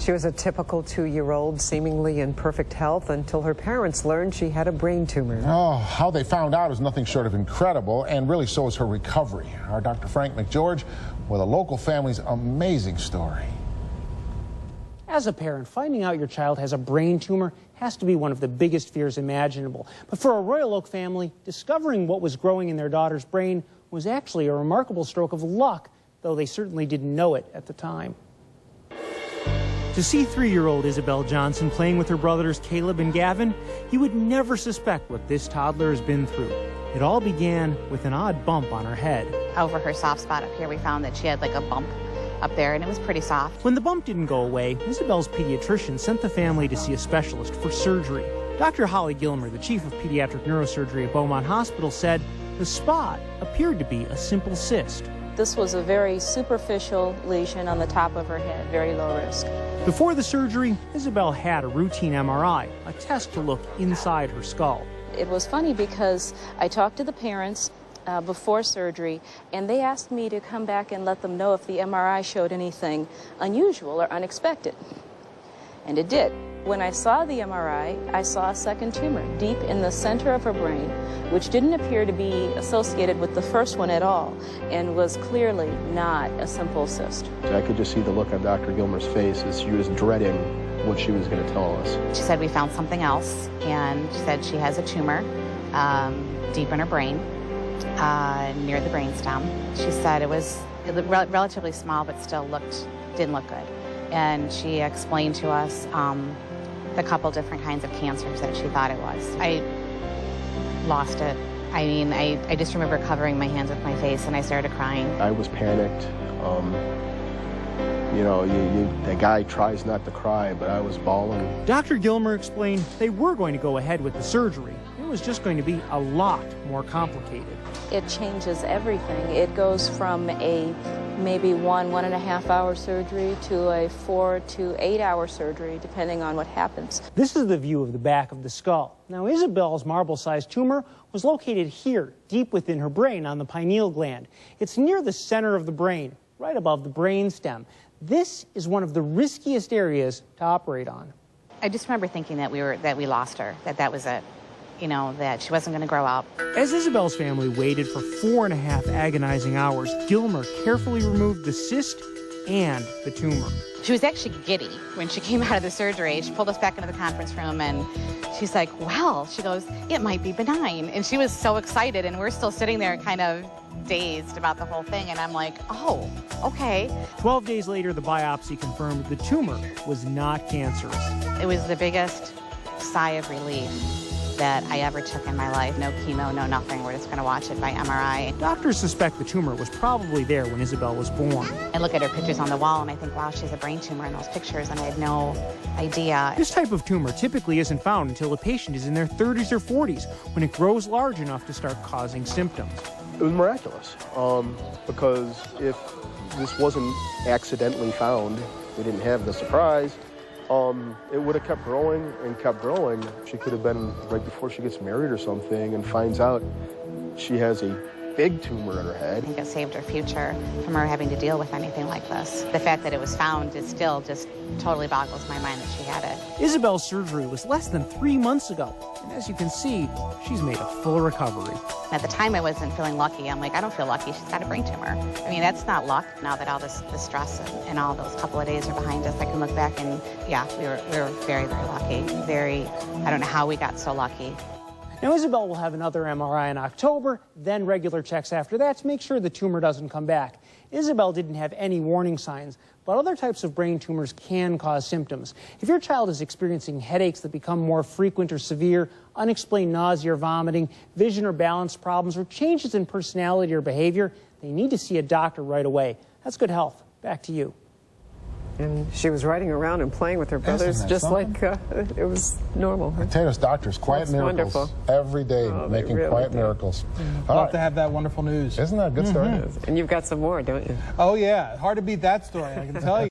She was a typical 2-year-old, seemingly in perfect health until her parents learned she had a brain tumor. Oh, how they found out is nothing short of incredible, and really so is her recovery. Our Dr. Frank McGeorge with a local family's amazing story. As a parent, finding out your child has a brain tumor has to be one of the biggest fears imaginable. But for a Royal Oak family, discovering what was growing in their daughter's brain was actually a remarkable stroke of luck, though they certainly didn't know it at the time. To see 3-year-old Isabel Johnson playing with her brothers Caleb and Gavin, you would never suspect what this toddler has been through. It all began with an odd bump on her head. Over her soft spot up here, we found that she had like a bump up there, and it was pretty soft. When the bump didn't go away, Isabel's pediatrician sent the family to see a specialist for surgery. Dr. Holly Gilmer, the chief of pediatric neurosurgery at Beaumont Hospital, said the spot appeared to be a simple cyst. This was a very superficial lesion on the top of her head, very low risk. Before the surgery, Isabel had a routine MRI, a test to look inside her skull. It was funny because I talked to the parents before surgery, and they asked me to come back and let them know if the MRI showed anything unusual or unexpected. And it did. When I saw the MRI, I saw a second tumor deep in the center of her brain, which didn't appear to be associated with the first one at all, and was clearly not a simple cyst. I could just see the look on Dr. Gilmer's face as she was dreading what she was going to tell us. She said we found something else, and she said she has a tumor deep in her brain, near the brainstem. She said it was relatively small, but still didn't look good. And she explained to us the couple different kinds of cancers that she thought it was. I lost it. I mean, I just remember covering my hands with my face, and I started crying. I was panicked. You know, the guy tries not to cry, but I was bawling. Dr. Gilmer explained they were going to go ahead with the surgery. It was just going to be a lot more complicated. It changes everything. It goes from a maybe 1.5 hour surgery to a 4 to 8 hour surgery, depending on what happens. This is the view of the back of the skull. Now, Isabel's marble-sized tumor was located here, deep within her brain on the pineal gland. It's near the center of the brain, right above the brainstem. This is one of the riskiest areas to operate on. I just remember thinking that we lost her, that was it. You know, that she wasn't going to grow up. As Isabel's family waited for 4.5 agonizing hours, Gilmer carefully removed the cyst and the tumor. She was actually giddy when she came out of the surgery. She pulled us back into the conference room, and she's like, well, she goes, it might be benign. And she was so excited, and we're still sitting there kind of dazed about the whole thing. And I'm like, oh, okay. 12 days later, the biopsy confirmed the tumor was not cancerous. It was the biggest sigh of relief that I ever took in my life. No chemo, no nothing. We're just going to watch it by MRI. Doctors suspect the tumor was probably there when Isabel was born. I look at her pictures on the wall and I think, wow, she has a brain tumor in those pictures, and I had no idea. This type of tumor typically isn't found until a patient is in their 30s or 40s, when it grows large enough to start causing symptoms. It was miraculous, because if this wasn't accidentally found, we didn't have the surprise, it would have kept growing and kept growing. She could have been right before she gets married or something and finds out she has a big tumor in her head. I think it saved her future from her having to deal with anything like this. The fact that it was found is still just totally boggles my mind that she had it. Isabel's surgery was less than 3 months ago, and as you can see, she's made a full recovery. At the time, I wasn't feeling lucky. I'm like, I don't feel lucky. She's got a brain tumor. I mean, that's not luck. Now that all this stress and all those couple of days are behind us, I can look back and, yeah, we were very, very lucky. I don't know how we got so lucky. Now, Isabel will have another MRI in October, then regular checks after that to make sure the tumor doesn't come back. Isabel didn't have any warning signs, but other types of brain tumors can cause symptoms. If your child is experiencing headaches that become more frequent or severe, unexplained nausea or vomiting, vision or balance problems, or changes in personality or behavior, they need to see a doctor right away. That's good health. Back to you. And she was riding around and playing with her brothers just like it was normal. I tell you, those doctors, quiet miracles. Wonderful. Every day, making really quiet miracles. Love to have that wonderful news. Isn't that a good story? And you've got some more, don't you? Oh, yeah. Hard to beat that story, I can tell you.